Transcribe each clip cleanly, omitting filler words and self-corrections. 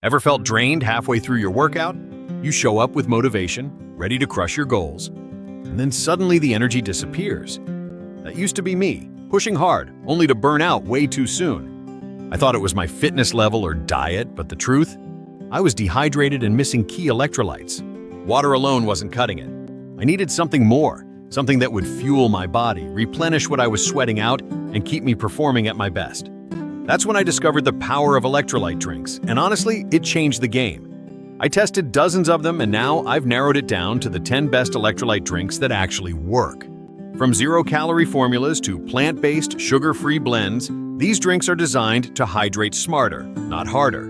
Ever felt drained halfway through your workout? You show up with motivation, ready to crush your goals, and then suddenly the energy disappears. That used to be me, pushing hard, only to burn out way too soon. I thought it was my fitness level or diet, but the truth? I was dehydrated and missing key electrolytes. Water alone wasn't cutting it. I needed something more, something that would fuel my body, replenish what I was sweating out, and keep me performing at my best. That's when I discovered the power of electrolyte drinks, and honestly, it changed the game. I tested dozens of them, and now I've narrowed it down to the 10 best electrolyte drinks that actually work. From zero-calorie formulas to plant-based, sugar-free blends, these drinks are designed to hydrate smarter, not harder.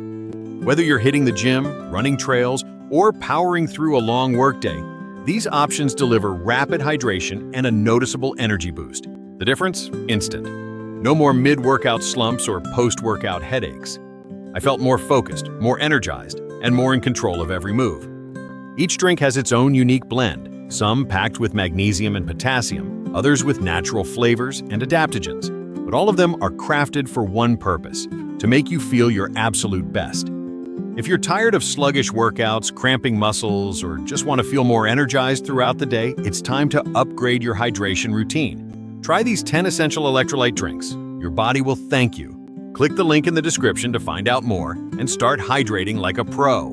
Whether you're hitting the gym, running trails, or powering through a long workday, these options deliver rapid hydration and a noticeable energy boost. The difference? Instant. No more mid-workout slumps or post-workout headaches. I felt more focused, more energized, and more in control of every move. Each drink has its own unique blend, some packed with magnesium and potassium, others with natural flavors and adaptogens, but all of them are crafted for one purpose: to make you feel your absolute best. If you're tired of sluggish workouts, cramping muscles, or just want to feel more energized throughout the day, it's time to upgrade your hydration routine. Try these 10 essential electrolyte drinks. Your body will thank you. Click the link in the description to find out more and start hydrating like a pro.